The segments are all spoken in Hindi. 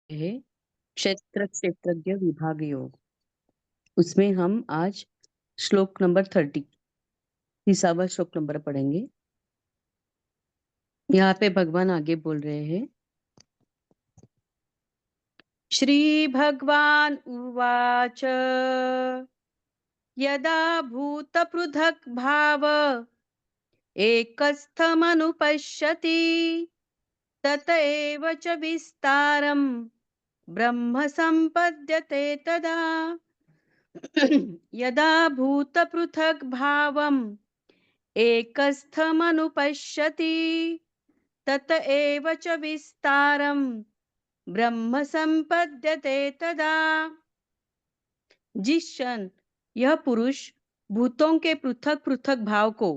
है क्षेत्र क्षेत्रज्ञ विभाग योग। उसमें हम आज श्लोक नंबर 30 30वां श्लोक नंबर पढ़ेंगे। यहाँ पे भगवान आगे बोल रहे हैं, श्री भगवान उवाच यदा भूत पृथक भाव एकस्थमनुपश्यति तत एव च विस्तारं ब्रह्म संपद्यते तदा। यदा भूत पृथक भावम् एकस्थमनुपश्यति तत एव च विस्तारं ब्रह्म संपद्यते तदा। जिस क्षण यह पुरुष भूतों के पृथक पृथक भाव को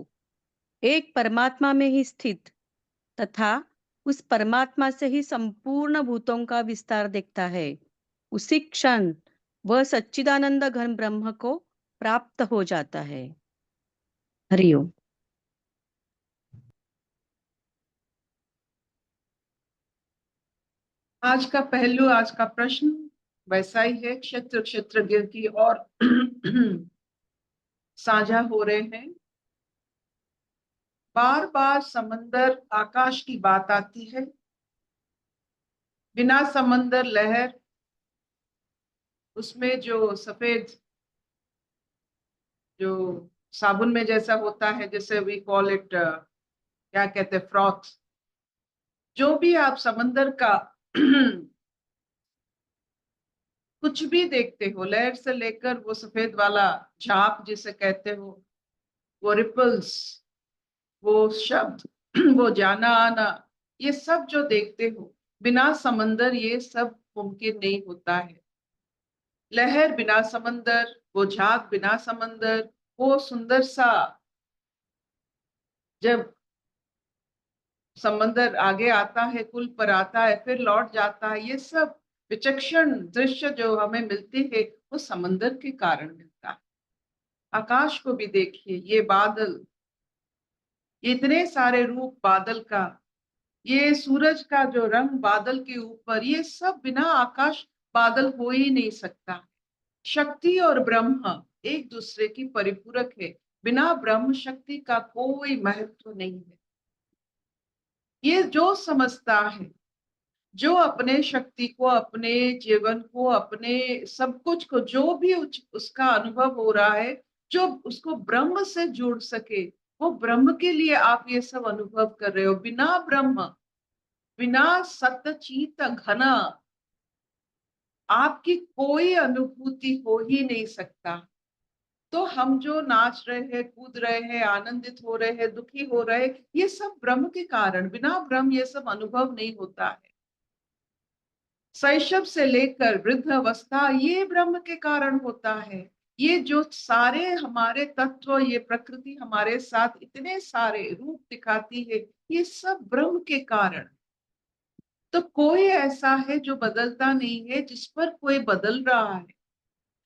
एक परमात्मा में ही स्थित तथा उस परमात्मा से ही संपूर्ण भूतों का विस्तार देखता है, उसी क्षण वह सच्चिदानंद घन ब्रह्म को प्राप्त हो जाता है। हरिओम। आज का पहलू, आज का प्रश्न वैसा ही है, क्षेत्र क्षेत्रज्ञ की और साझा हो रहे हैं। बार बार समंदर आकाश की बात आती है। बिना समंदर लहर, उसमें जो सफेद जो साबुन में जैसा होता है, जैसे वी कॉल इट, क्या कहते हैं, फ्रॉथ। जो भी आप समंदर का कुछ भी देखते हो, लहर से लेकर वो सफेद वाला झाग जिसे कहते हो, वो रिपल्स, वो शब्द, वो जाना आना, ये सब जो देखते हो, बिना समंदर ये सब मुमकिन नहीं होता है। लहर बिना समंदर, वो झाग बिना समंदर, वो सुंदर सा जब समंदर आगे आता है, कुल पर आता है, फिर लौट जाता है, ये सब विचक्षण दृश्य जो हमें मिलती है वो समंदर के कारण मिलता है। आकाश को भी देखिए, ये बादल, इतने सारे रूप बादल का, ये सूरज का जो रंग बादल के ऊपर, ये सब बिना आकाश बादल हो ही नहीं सकता। शक्ति और ब्रह्म एक दूसरे की परिपूरक है। बिना ब्रह्म शक्ति का कोई महत्व नहीं है। ये जो समझता है, जो अपने शक्ति को, अपने जीवन को, अपने सब कुछ को, जो भी उसका अनुभव हो रहा है, जो उसको ब्रह्म से जोड़ सके, वो ब्रह्म के लिए आप ये सब अनुभव कर रहे हो। बिना ब्रह्म, बिना सतचित घन, आपकी कोई अनुभूति हो ही नहीं सकता। तो हम जो नाच रहे हैं, कूद रहे हैं, आनंदित हो रहे हैं, दुखी हो रहे हैं, ये सब ब्रह्म के कारण। बिना ब्रह्म ये सब अनुभव नहीं होता है। शैशव से लेकर वृद्ध अवस्था ये ब्रह्म के कारण होता है। ये जो सारे हमारे तत्व, ये प्रकृति हमारे साथ इतने सारे रूप दिखाती है, ये सब ब्रह्म के कारण। तो कोई ऐसा है जो बदलता नहीं है, जिस पर कोई बदल रहा है।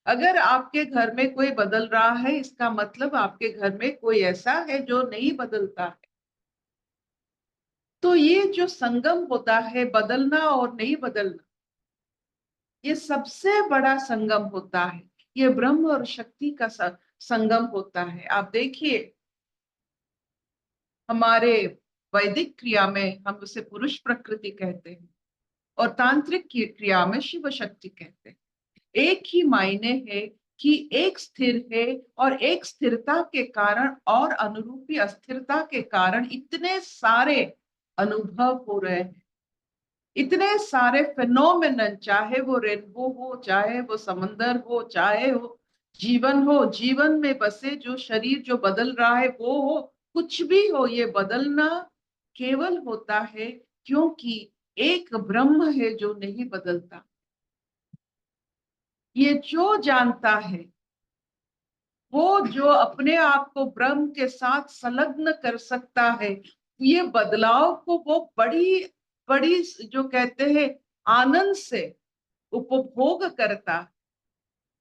अगर आपके घर में कोई बदल रहा है, इसका मतलब आपके घर में कोई ऐसा है जो नहीं बदलता है। तो ये जो संगम होता है, बदलना और नहीं बदलना, ये सबसे बड़ा संगम होता है। ये ब्रह्म और शक्ति का संगम होता है। आप देखिए, हमारे वैदिक क्रिया में हम उसे पुरुष प्रकृति कहते हैं और तांत्रिक क्रिया में शिव शक्ति कहते हैं। एक ही मायने है कि एक स्थिर है, और एक स्थिरता के कारण और अनुरूपी अस्थिरता के कारण इतने सारे अनुभव हो रहे हैं, इतने सारे फिनोमेनन, चाहे वो रेनबो हो, चाहे वो समंदर हो, चाहे वो जीवन हो, जीवन में बसे जो शरीर जो बदल रहा है वो हो, कुछ भी हो, ये बदलना केवल होता है क्योंकि एक ब्रह्म है जो नहीं बदलता। ये जो जानता है, वो जो अपने आप को ब्रह्म के साथ संलग्न कर सकता है, ये बदलाव को वो बड़ी बड़ी जो कहते हैं आनंद से उपभोग करता।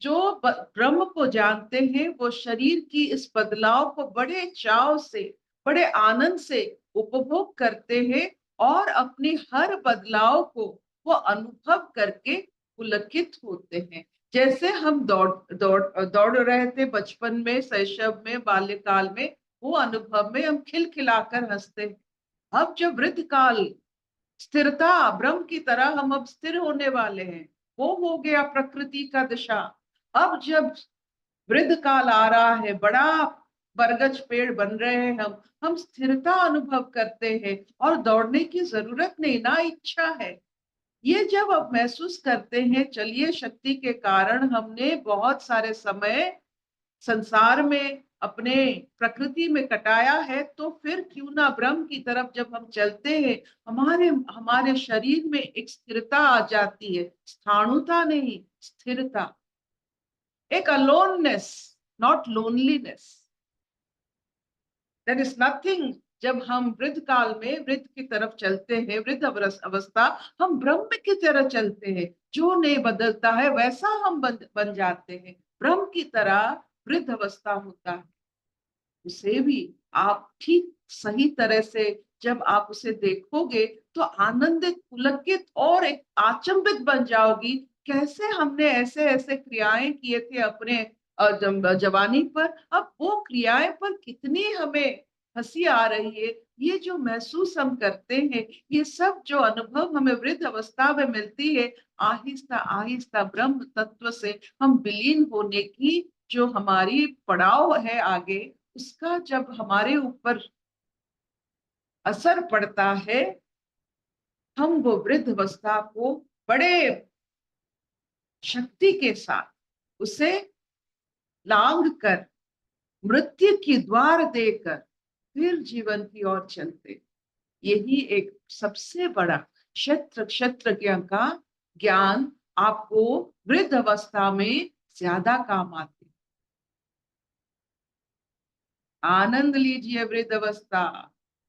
जो ब्रह्म को जानते हैं, वो शरीर की इस बदलाव को बड़े चाव से, बड़े आनंद से उपभोग करते हैं और अपनी हर बदलाव को वो अनुभव करके पुलकित होते हैं। जैसे हम दौड़ रहे थे बचपन में, शैशव में, बाल्यकाल में, वो अनुभव में हम खिलखिलाकर हंसते हैं। अब जब वृद्ध काल, स्थिरता, ब्रह्म की तरह हम अब स्थिर होने वाले हैं, वो हो गया प्रकृति का दिशा। अब जब वृद्ध काल आ रहा है, बड़ा बरगद पेड़ बन रहे हैं, हम स्थिरता अनुभव करते हैं और दौड़ने की जरूरत नहीं, ना इच्छा है। ये जब अब महसूस करते हैं, चलिए शक्ति के कारण हमने बहुत सारे समय संसार में, अपने प्रकृति में कटाया है, तो फिर क्यों ना ब्रह्म की तरफ जब हम चलते हैं, हमारे हमारे शरीर में एक स्थिरता आ जाती है। स्थाणुता नहीं, स्थिरता, एक aloneness, not loneliness. There is nothing. जब हम वृद्ध काल में वृद्ध की तरफ चलते हैं, वृद्ध अवस्था, हम ब्रह्म की तरह चलते हैं। जो नहीं बदलता है वैसा हम बन जाते हैं। ब्रह्म की तरह वृद्ध अवस्था होता है। उसे भी आप ठीक सही तरह से जब आप उसे देखोगे तो आनंदित, पुलकित और एक आचंबित बन जाओगी। कैसे हमने ऐसे ऐसे क्रियाएं किए थे अपने जवानी पर, अब वो क्रियाएं पर कितनी हमें हंसी आ रही है। ये जो महसूस हम करते हैं, ये सब जो अनुभव हमें वृद्ध अवस्था में मिलती है, आहिस्ता आहिस्ता ब्रह्म तत्व से हम विलीन होने की जो हमारी पड़ाव है आगे, उसका जब हमारे ऊपर असर पड़ता है, हम वो वृद्ध अवस्था को बड़े शक्ति के साथ उसे लांग कर, मृत्यु की द्वार देकर फिर जीवन की ओर चलते। यही एक सबसे बड़ा क्षेत्रज्ञ का ज्ञान आपको वृद्ध अवस्था में ज्यादा काम आते। आनंद लीजिए वृद्ध अवस्था।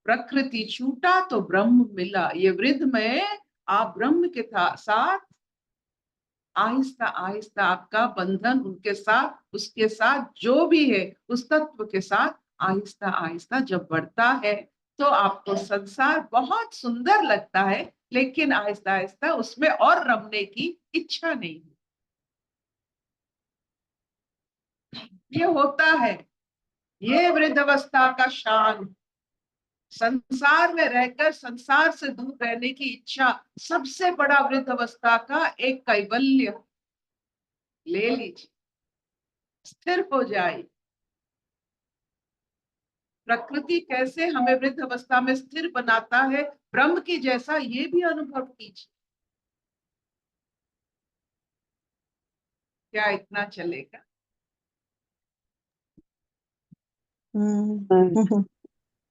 प्रकृति छूटा तो ब्रह्म मिला। ये वृद्ध में आप ब्रह्म के साथ आहिस्ता आहिस्ता आपका बंधन उनके साथ, उसके साथ जो भी है उस तत्व के साथ आहिस्ता आहिस्ता जब बढ़ता है, तो आपको संसार बहुत सुंदर लगता है, लेकिन आहिस्ता आहिस्ता उसमें और रमने की इच्छा नहीं। ये होता है, ये वृद्ध अवस्था का शान। संसार में रहकर संसार से दूर रहने की इच्छा सबसे बड़ा वृद्ध अवस्था का एक कैवल्य। ले लीजिए, स्थिर हो जाए। प्रकृति कैसे हमें वृद्ध अवस्था में स्थिर बनाता है, ब्रह्म की जैसा, ये भी अनुभव कीजिए। क्या इतना चलेगा?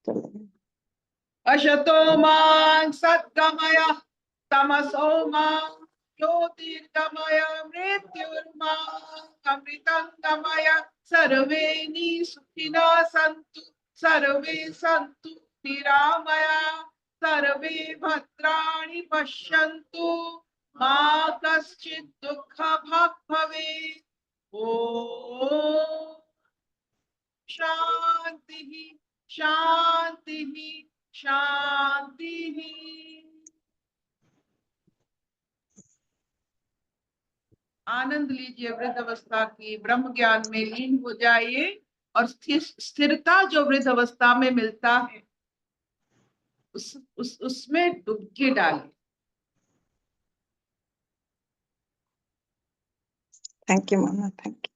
चलेगा। अशतो मां सद्गमय, तमसो मां ज्योतिर्गमय, मृत्युर्मां अमृतंगमय। सर्वे सुखिनः सन्तु, सर्वे सन्तु निरामया, सर्वे भद्राणि पश्यन्तु, मा कश्चित् दुःखभाग् भवेत्। ओम शांति, शांति, शांति। आनंद लीजिए वृद्ध अवस्था की, ब्रह्म ज्ञान में लीन हो जाइए और स्थिरता जो वृद्ध अवस्था में मिलता है, उसमें डुबकी डालिए। Thank you mama, thank you.